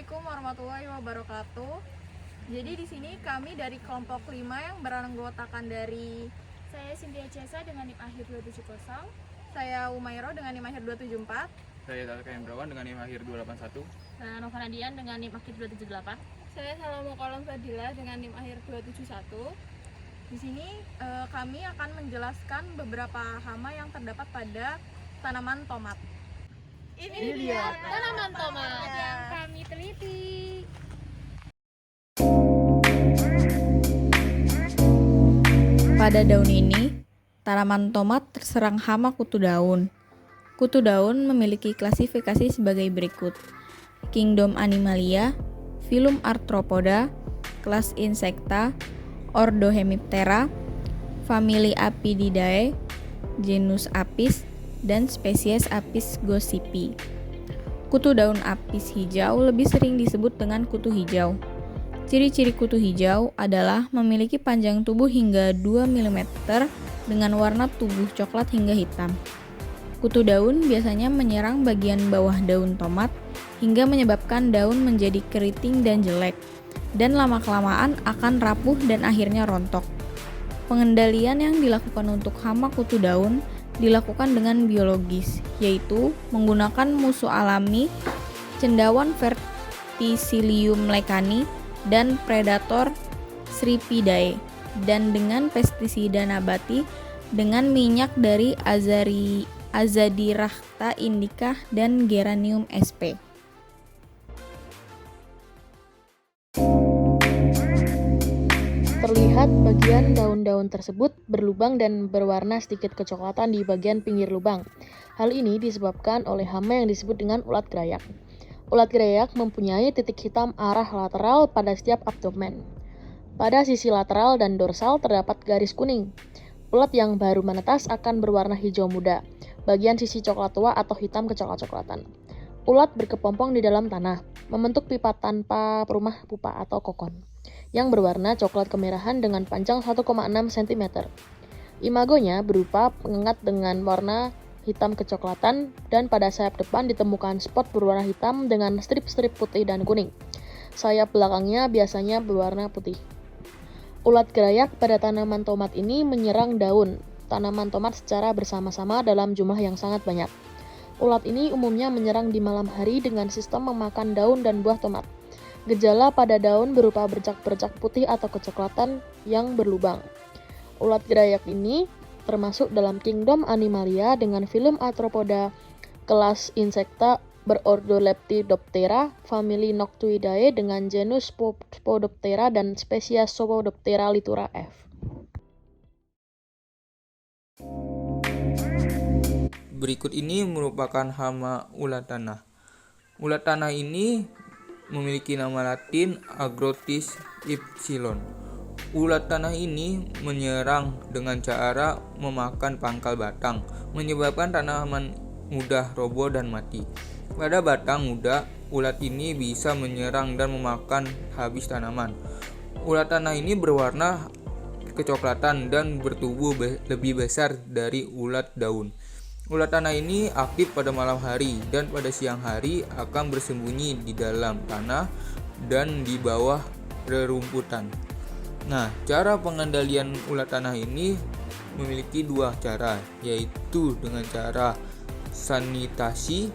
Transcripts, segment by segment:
Assalamualaikum warahmatullahi wabarakatuh. Jadi di sini kami dari kelompok 5 yang beranggotakan dari Saya Cynthia Cesa dengan NIM akhir 270. saya Umairo dengan NIM akhir 274. Saya Talka Hendrawan dengan NIM akhir 281. Saya Nova Nadian dengan NIM akhir 278. Saya Salamukolom Fadila dengan NIM akhir 271. Di sini kami akan menjelaskan beberapa hama yang terdapat pada tanaman tomat. Ini dia Tanaman tomat yang kami teliti. Pada daun ini, tanaman tomat terserang hama kutu daun. Kutu daun memiliki klasifikasi sebagai berikut: Kingdom Animalia, Phylum Arthropoda, kelas Insecta, Ordo Hemiptera, famili Apididae, genus Apis, dan spesies Apis gossypi. Kutu daun apis hijau lebih sering disebut dengan kutu hijau. Ciri-ciri kutu hijau adalah memiliki panjang tubuh hingga 2 mm dengan warna tubuh coklat hingga hitam. Kutu daun biasanya menyerang bagian bawah daun tomat hingga menyebabkan daun menjadi keriting dan jelek, dan lama-kelamaan akan rapuh dan akhirnya rontok. Pengendalian yang dilakukan untuk hama kutu daun dilakukan dengan biologis, yaitu menggunakan musuh alami cendawan Verticillium lecani dan predator Sripidae, dan dengan pestisida nabati dengan minyak dari Azadirachta indica dan Geranium sp. Terlihat bagian daun-daun tersebut berlubang dan berwarna sedikit kecoklatan di bagian pinggir lubang. Hal ini disebabkan oleh hama yang disebut dengan ulat gerayak. Ulat gerayak mempunyai titik hitam arah lateral pada setiap abdomen. Pada sisi lateral dan dorsal terdapat garis kuning. Ulat yang baru menetas akan berwarna hijau muda, bagian sisi coklat tua atau hitam kecoklat-coklatan. Ulat berkepompong di dalam tanah, membentuk pipa tanpa rumah pupa atau kokon, yang berwarna coklat kemerahan dengan panjang 1,6 cm. Imagonya berupa pengengat dengan warna hitam kecoklatan, dan pada sayap depan ditemukan spot berwarna hitam dengan strip-strip putih dan kuning. Sayap belakangnya biasanya berwarna putih. Ulat gerayak pada tanaman tomat ini menyerang daun tanaman tomat secara bersama-sama dalam jumlah yang sangat banyak. Ulat ini umumnya menyerang di malam hari dengan sistem memakan daun dan buah tomat. Gejala pada daun berupa bercak-bercak putih atau kecoklatan yang berlubang. Ulat gerayak ini termasuk dalam Kingdom Animalia dengan Phylum Arthropoda, kelas Insecta, berordo Lepidoptera, famili Noctuidae dengan genus Spodoptera dan spesies Spodoptera litura F. Berikut ini merupakan hama ulat tanah. Ulat tanah ini memiliki nama latin Agrotis ypsilon. Ulat tanah ini menyerang dengan cara memakan pangkal batang, menyebabkan tanaman mudah roboh dan mati. Pada batang muda, ulat ini bisa menyerang dan memakan habis tanaman. Ulat tanah ini berwarna kecoklatan dan bertubuh lebih besar dari ulat daun. Ulat tanah ini aktif pada malam hari dan pada siang hari akan bersembunyi di dalam tanah dan di bawah rerumputan. Nah, cara pengendalian ulat tanah ini memiliki dua cara, yaitu dengan cara sanitasi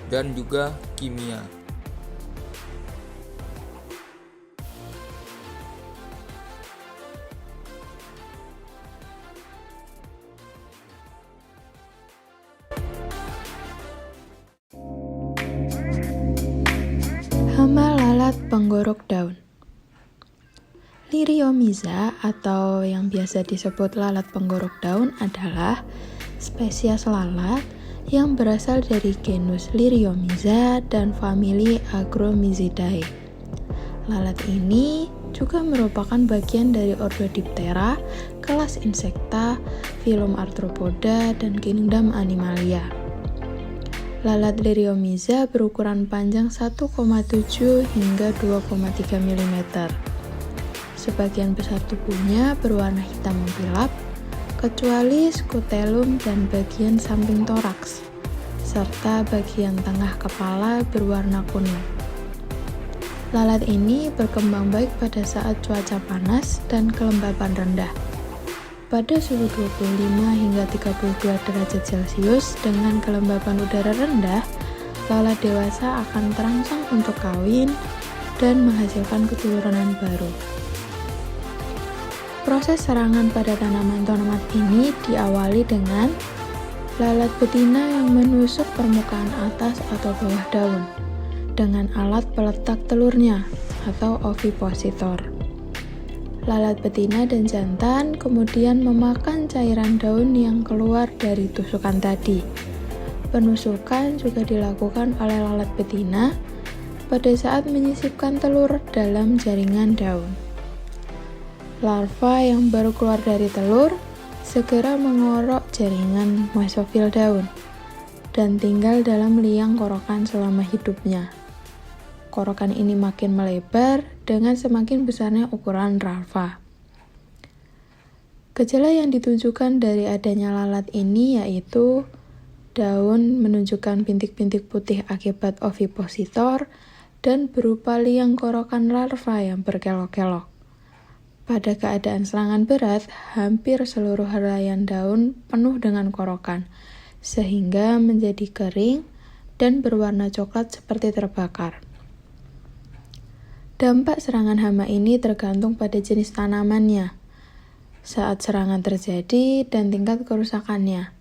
dan juga kimia. Hama lalat penggorok daun. Liriomiza atau yang biasa disebut lalat penggorok daun adalah spesies lalat yang berasal dari genus Liriomiza dan famili Agromyzidae. Lalat ini juga merupakan bagian dari ordo Diptera, kelas Insecta, Phylum Arthropoda, dan Kingdom Animalia. Lalat Liriomiza berukuran panjang 1,7 hingga 2,3 mm. Sebagian besar tubuhnya berwarna hitam mengkilap, kecuali skutellum dan bagian samping toraks, serta bagian tengah kepala berwarna kuning. Lalat ini berkembang baik pada saat cuaca panas dan kelembapan rendah. Pada suhu 25 hingga 32 derajat Celcius dengan kelembapan udara rendah, lalat dewasa akan terangsang untuk kawin dan menghasilkan keturunan baru. Proses serangan pada tanaman tomat ini diawali dengan lalat betina yang menusuk permukaan atas atau bawah daun dengan alat peletak telurnya atau ovipositor. Lalat betina dan jantan kemudian memakan cairan daun yang keluar dari tusukan tadi. Penusukan juga dilakukan oleh lalat betina pada saat menyisipkan telur dalam jaringan daun. Larva yang baru keluar dari telur segera mengorok jaringan mesofil daun dan tinggal dalam liang korokan selama hidupnya. Korokan ini makin melebar dengan semakin besarnya ukuran larva. Gejala yang ditunjukkan dari adanya lalat ini yaitu daun menunjukkan bintik-bintik putih akibat ovipositor dan berupa liang korokan larva yang berkelok-kelok. Pada keadaan serangan berat, hampir seluruh helaian daun penuh dengan korokan, sehingga menjadi kering dan berwarna coklat seperti terbakar. Dampak serangan hama ini tergantung pada jenis tanamannya, saat serangan terjadi dan tingkat kerusakannya.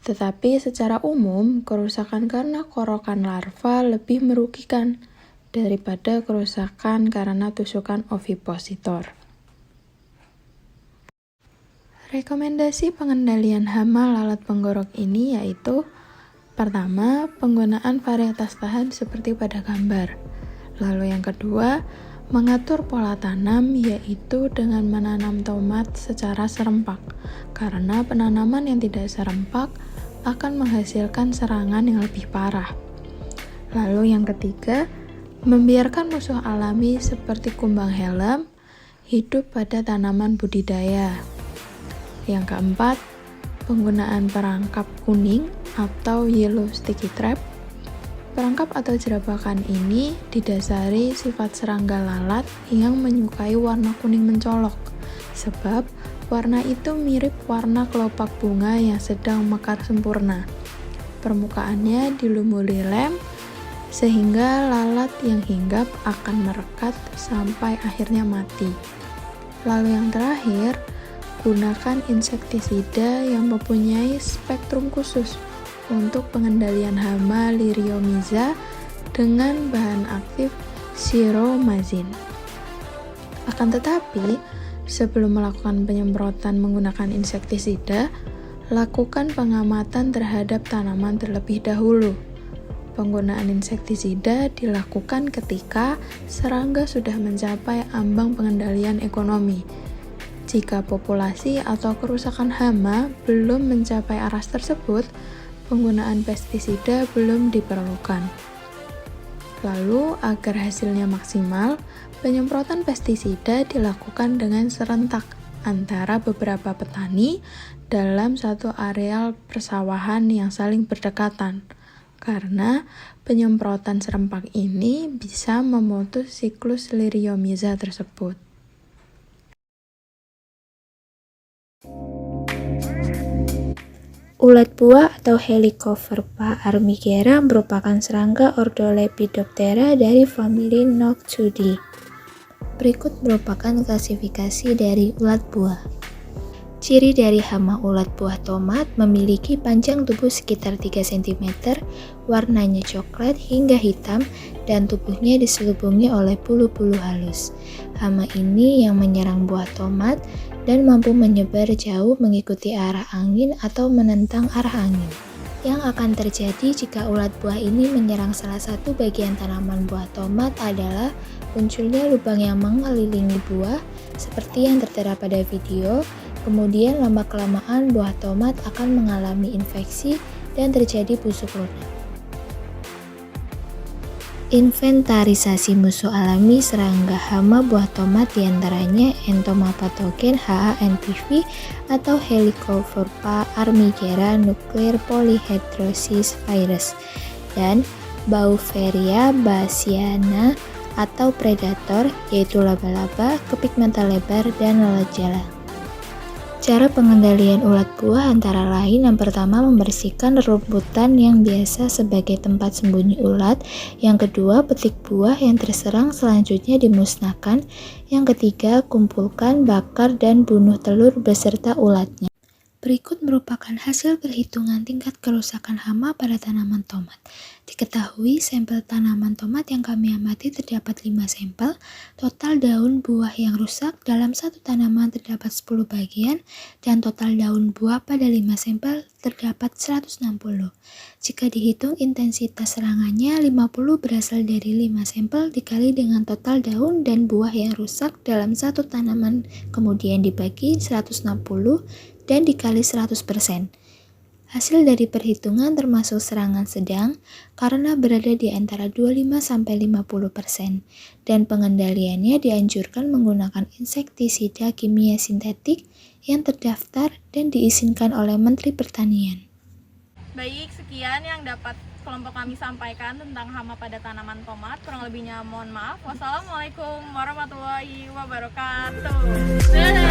Tetapi secara umum, kerusakan karena korokan larva lebih merugikan daripada kerusakan karena tusukan ovipositor. Rekomendasi pengendalian hama lalat penggorok ini yaitu: pertama, penggunaan varietas tahan seperti pada gambar. Lalu yang kedua, mengatur pola tanam yaitu dengan menanam tomat secara serempak, karena penanaman yang tidak serempak akan menghasilkan serangan yang lebih parah. Lalu yang ketiga, membiarkan musuh alami seperti kumbang helm hidup pada tanaman budidaya. Yang keempat, penggunaan perangkap kuning atau yellow sticky trap. Perangkap atau jerabakan ini didasari sifat serangga lalat yang menyukai warna kuning mencolok, sebab warna itu mirip warna kelopak bunga yang sedang mekar sempurna. Permukaannya dilumuri lem, sehingga lalat yang hinggap akan merekat sampai akhirnya mati. Lalu yang terakhir, gunakan insektisida yang mempunyai spektrum khusus untuk pengendalian hama Liriomiza dengan bahan aktif siromazin. Akan tetapi, sebelum melakukan penyemprotan menggunakan insektisida, lakukan pengamatan terhadap tanaman terlebih dahulu. Penggunaan insektisida dilakukan ketika serangga sudah mencapai ambang pengendalian ekonomi. Jika populasi atau kerusakan hama belum mencapai aras tersebut, penggunaan pestisida belum diperlukan. Lalu, agar hasilnya maksimal, penyemprotan pestisida dilakukan dengan serentak antara beberapa petani dalam satu areal persawahan yang saling berdekatan, karena penyemprotan serempak ini bisa memutus siklus Liriomiza tersebut. Ulat buah atau Helicoverpa armigera merupakan serangga ordo Lepidoptera dari famili Noctuidae. Berikut merupakan klasifikasi dari ulat buah. Ciri dari hama ulat buah tomat memiliki panjang tubuh sekitar 3 cm, warnanya coklat hingga hitam, dan tubuhnya diselubungi oleh bulu-bulu halus. Hama ini yang menyerang buah tomat dan mampu menyebar jauh mengikuti arah angin atau menentang arah angin. Yang akan terjadi jika ulat buah ini menyerang salah satu bagian tanaman buah tomat adalah munculnya lubang yang mengelilingi buah seperti yang tertera pada video. Kemudian lama-kelamaan buah tomat akan mengalami infeksi dan terjadi busuk lunak. Inventarisasi musuh alami serangga hama buah tomat diantaranya entomopatogen HANPV atau Helicoverpa armigera nuclear polyhedrosis virus dan Beauveria bassiana atau predator, yaitu laba-laba, kepik mata lebar, dan lalat jala. Cara pengendalian ulat buah antara lain yang pertama membersihkan rerumputan yang biasa sebagai tempat sembunyi ulat, yang kedua petik buah yang terserang selanjutnya dimusnahkan, yang ketiga kumpulkan, bakar, dan bunuh telur beserta ulatnya. Berikut merupakan hasil perhitungan tingkat kerusakan hama pada tanaman tomat. Diketahui sampel tanaman tomat yang kami amati terdapat 5 sampel, total daun buah yang rusak dalam satu tanaman terdapat 10 bagian, dan total daun buah pada 5 sampel terdapat 160. Jika dihitung intensitas serangannya, 50 berasal dari 5 sampel dikali dengan total daun dan buah yang rusak dalam satu tanaman, kemudian dibagi 160 dan dikali 100%. Hasil dari perhitungan termasuk serangan sedang karena berada di antara 25-50% dan pengendaliannya dianjurkan menggunakan insektisida kimia sintetik yang terdaftar dan diizinkan oleh Menteri Pertanian. Baik, sekian yang dapat kelompok kami sampaikan tentang hama pada tanaman tomat. Kurang lebihnya mohon maaf. Wassalamualaikum warahmatullahi wabarakatuh. Dadah.